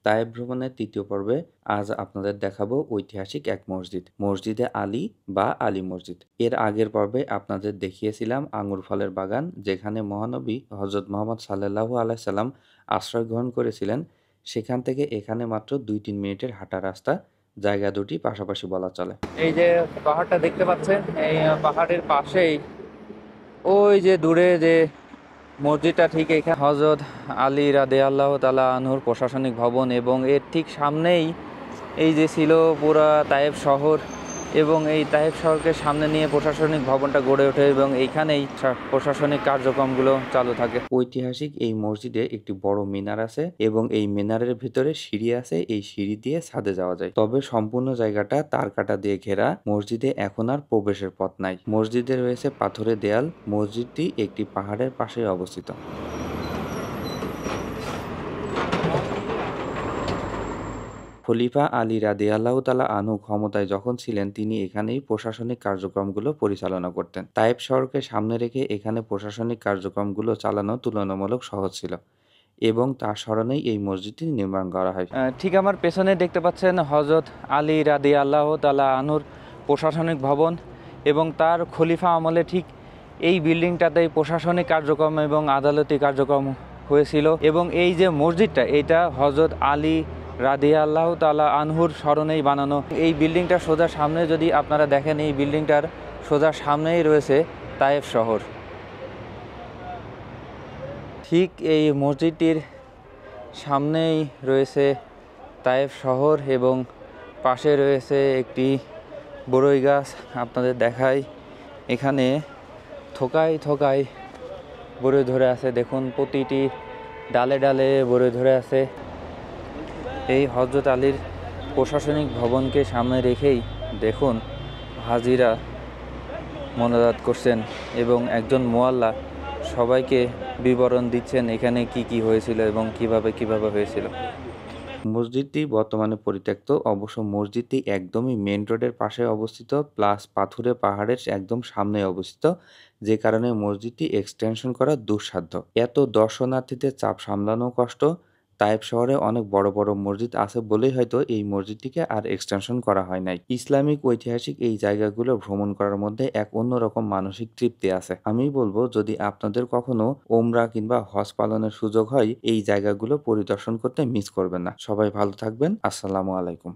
তায়েফ ভ্রমণের তৃতীয় পর্বে আজ আপনাদের দেখাবো ঐতিহাসিক এক মসজিদ, মসজিদে আলী বা আলী মসজিদ। এর আগের পর্বে আপনাদের দেখিয়েছিলাম আঙ্গুর ফলের বাগান, যেখানে মহানবী হজরত মোহাম্মদ সাল্লাল্লাহু আলাইহি সাল্লাম আশ্রয় গ্রহণ করেছিলেন। সেখান থেকে এখানে মাত্র 2-3 মিনিটের হাঁটা রাস্তা, জায়গা দুটি পাশাপাশি বলা চলে। এই যে পাহাড়টা দেখতে পাচ্ছেন, এই পাহাড়ের পাশেই ওই যে দূরে যে মসজিদটা, ঠিক এখানে হজরত আলী রাদিয়াল্লাহু তাআলা আনহুর প্রশাসনিক ভবন, এবং এর ঠিক সামনেই এই যে ছিল পুরা তায়েফ শহর, এবং এই তায়েফ শহরকে সামনে নিয়ে প্রশাসনিক ভবনটা গড়ে ওঠে এবং এইখানেই প্রশাসনিক কার্যক্রমগুলো চালু থাকে। ঐতিহাসিক এই মসজিদে একটি বড় মিনার আছে এবং এই মিনারের ভিতরে সিঁড়ি আছে, এই সিঁড়ি দিয়ে ছাদে যাওয়া যায়। তবে সম্পূর্ণ জায়গাটা তারকাটা দিয়ে ঘেরা, মসজিদে এখন আর প্রবেশের পথ নাই। মসজিদে রয়েছে পাথরের দেয়াল। মসজিদটি একটি পাহাড়ের পাশে অবস্থিত। খলিফা আলী রাদিয়াল্লাহু তাআলা আনহু ক্ষমতায় যখন ছিলেন, তিনি এখানেই প্রশাসনিক কার্যক্রমগুলো পরিচালনা করতেন। তায়েফ শহরকে সামনে রেখে এখানে প্রশাসনিক কার্যক্রমগুলো চালানো তুলনামূলক সহজ ছিল এবং তার স্মরণেই এই মসজিদটি নির্মাণ করা হয়। ঠিক আমার পেছনে দেখতে পাচ্ছেন হজরত আলী রাদিয়াল্লাহু তাআলা আনহুর প্রশাসনিক ভবন, এবং তার খলিফা আমলে ঠিক এই বিল্ডিংটাতেই প্রশাসনিক কার্যক্রম এবং আদালতি কার্যক্রম হয়েছিল। এবং এই যে মসজিদটা, এটা হজরত আলী রাদিয়াল্লাহু তাআলা আনহুর স্মরণেই বানানো। এই বিল্ডিংটা সোজা সামনে যদি আপনারা দেখেন, এই বিল্ডিংটার সোজা সামনেই রয়েছে তায়েফ শহর। ঠিক এই মসজিদটির সামনেই রয়েছে তায়েফ শহর এবং পাশে রয়েছে একটি বড়ই গাছ। আপনাদের দেখাই, এখানে থোকায় থোকায় বড়ই ধরে আছে। দেখুন, প্রতিটি ডালে ডালে বড়ই ধরে আছে। এই হজরত আলীর প্রশাসনিক ভবনকে সামনে রেখেই দেখুন হাজিরা মোনাজাত করছেন এবং একজন মোয়াল্লা সবাইকে বিবরণ দিচ্ছেন এখানে কি কি হয়েছিল এবং কিভাবে হয়েছিল। মসজিদটি বর্তমানে পরিত্যক্ত। অবশ্য মসজিদটি একদমই মেইন রোডের পাশে অবস্থিত, প্লাস পাথুরে পাহাড়ের একদম সামনে অবস্থিত, যে কারণে মসজিদটি এক্সটেনশন করা দুঃসাধ্য। এত দর্শনার্থীদের চাপ সামলানো কষ্ট। তায়েফ শহরে অনেক বড় বড় মসজিদ আছে বলেই হয়তো এই মসজিদটিকে আর এক্সটেনশন করা হয় নাই। ইসলামিক ঐতিহাসিক এই জায়গাগুলো ভ্রমণ করার মধ্যে এক অন্যরকম মানসিক তৃপ্তি আছে। আমি বলবো, যদি আপনাদের কখনো ওমরা কিংবা হজ পালনের সুযোগ হয়, এই জায়গাগুলো পরিদর্শন করতে মিস করবেন না। সবাই ভালো থাকবেন। আসসালামু আলাইকুম।